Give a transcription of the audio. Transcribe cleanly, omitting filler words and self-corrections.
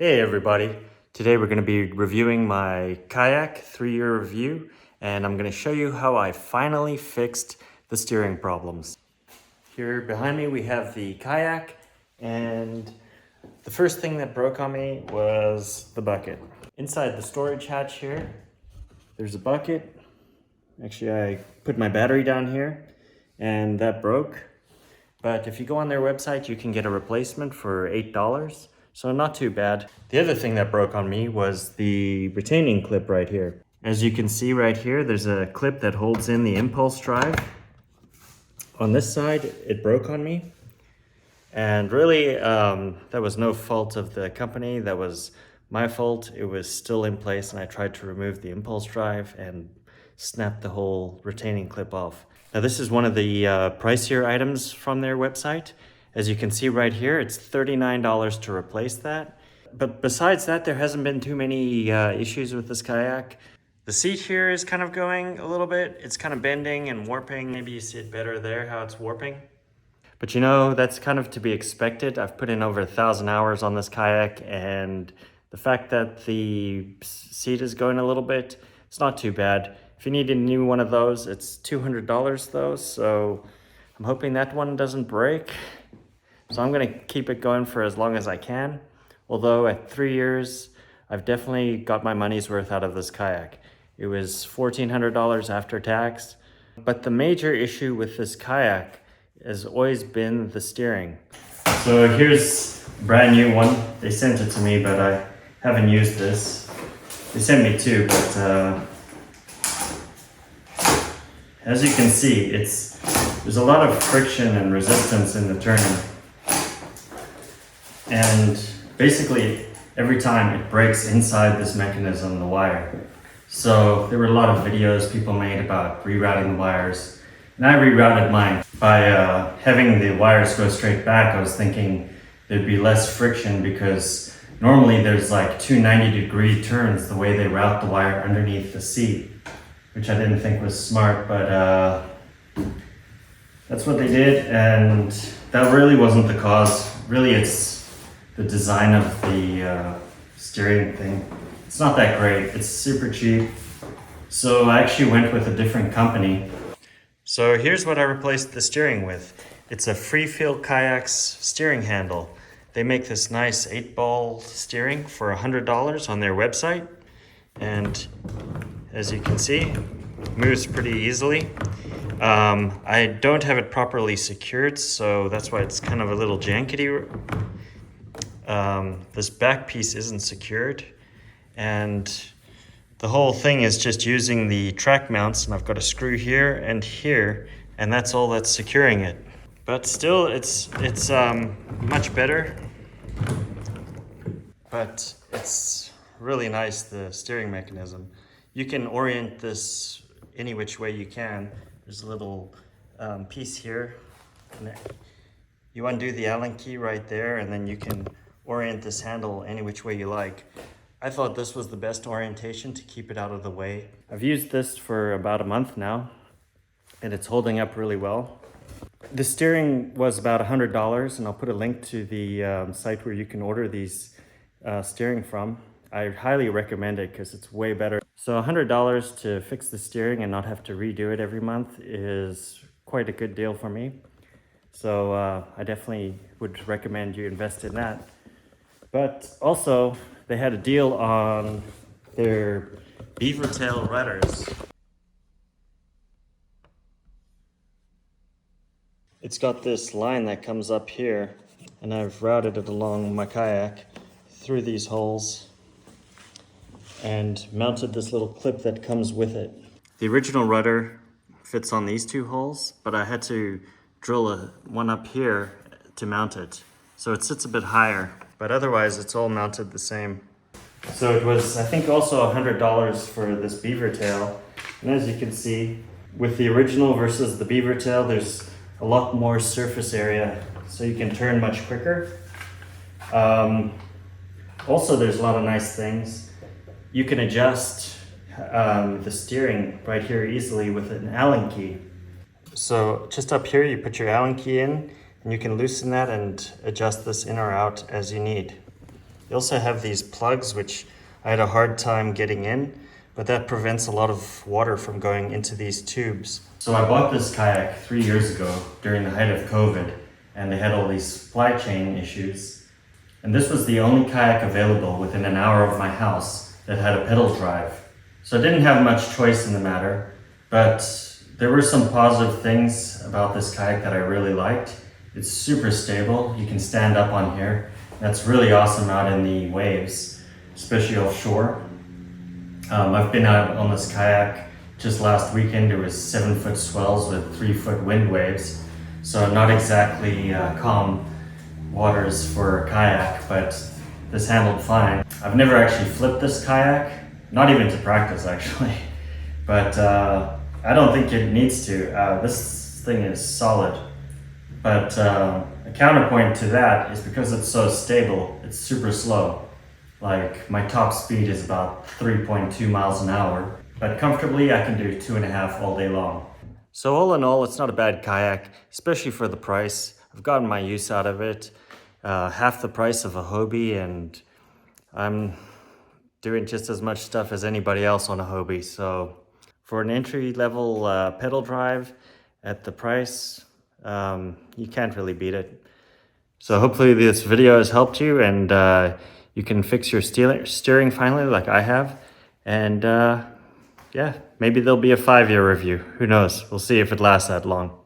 Hey everybody, today we're going to be reviewing my kayak 3-year review, and I'm going to show you how I finally fixed the steering problems. Here behind me we have the kayak, and the first thing that broke on me was the bucket. Inside the storage hatch here, there's a bucket. Actually, I put my battery down here and that broke. But if you go on their website, you can get a replacement for $8. So not too bad. The other thing that broke on me was the retaining clip right here. As you can see right here, there's a clip that holds in the impulse drive. On this side, it broke on me. And really, that was no fault of the company. That was my fault. It was still in place, and I tried to remove the impulse drive and snap the whole retaining clip off. Now this is one of the pricier items from their website. As you can see right here, it's $39 to replace that. But besides that, there hasn't been too many issues with this kayak. The seat here is kind of going a little bit. It's kind of bending and warping. Maybe you see it better there, how it's warping. But you know, that's kind of to be expected. I've put in over 1,000 hours on this kayak, and the fact that the seat is going a little bit, it's not too bad. If you need a new one of those, it's $200 though, so I'm hoping that one doesn't break. So I'm gonna keep it going for as long as I can. Although at 3 years, I've definitely got my money's worth out of this kayak. It was $1,400 after tax. But the major issue with this kayak has always been the steering. So here's a brand new one. They sent it to me, but I haven't used this. They sent me two, but as you can see, there's a lot of friction and resistance in the turning. And basically, every time it breaks inside this mechanism, the wire. So there were a lot of videos people made about rerouting the wires. And I rerouted mine. By having the wires go straight back, I was thinking there'd be less friction, because normally there's like two 90-degree turns the way they route the wire underneath the seat, which I didn't think was smart, but that's what they did, and that really wasn't the cause. Really, it's the design of the steering thing. It's not that great. It's super cheap. So I actually went with a different company. So here's what I replaced the steering with. It's a Freefeel Kayak's steering handle. They make this nice 8-ball steering for $100 on their website. And as you can see, it moves pretty easily. I don't have it properly secured, so that's why it's kind of a little jankety. This back piece isn't secured, and the whole thing is just using the track mounts, and I've got a screw here, and that's all that's securing it. But still, it's much better, but it's really nice, the steering mechanism. You can orient this any which way you can. There's a little piece here. You undo the Allen key right there, and then you can orient this handle any which way you like. I thought this was the best orientation to keep it out of the way. I've used this for about a month now, and it's holding up really well. The steering was about $100, and I'll put a link to the site where you can order these steering from. I highly recommend it because it's way better. So $100 to fix the steering and not have to redo it every month is quite a good deal for me. So I definitely would recommend you invest in that. But also, they had a deal on their beaver tail rudders. It's got this line that comes up here, and I've routed it along my kayak through these holes and mounted this little clip that comes with it. The original rudder fits on these two holes, but I had to drill one up here to mount it. So it sits a bit higher, but otherwise it's all mounted the same. So it was, I think, also $100 for this beaver tail. And as you can see, with the original versus the beaver tail, there's a lot more surface area, so you can turn much quicker. Also, there's a lot of nice things. You can adjust the steering right here easily with an Allen key. So just up here, you put your Allen key in, and you can loosen that and adjust this in or out as you need. You also have these plugs, which I had a hard time getting in, but that prevents a lot of water from going into these tubes. So I bought this kayak 3 years ago during the height of COVID, and they had all these supply chain issues. And this was the only kayak available within an hour of my house that had a pedal drive. So I didn't have much choice in the matter, but there were some positive things about this kayak that I really liked. It's super stable. You can stand up on here. That's really awesome out in the waves, especially offshore. I've been out on this kayak just last weekend. It was 7-foot swells with 3-foot wind waves. So not exactly calm waters for a kayak, but this handled fine. I've never actually flipped this kayak, not even to practice actually, but I don't think it needs to. This thing is solid, but a counterpoint to that is because it's so stable, it's super slow. Like my top speed is about 3.2 miles an hour, but comfortably I can do 2.5 all day long. So all in all, it's not a bad kayak, especially for the price. I've gotten my use out of it. Half the price of a Hobie, and I'm doing just as much stuff as anybody else on a Hobie. So for an entry-level pedal drive at the price, you can't really beat it. So hopefully this video has helped you, and you can fix your steering finally like I have. And yeah, maybe there'll be a 5-year review. Who knows? We'll see if it lasts that long.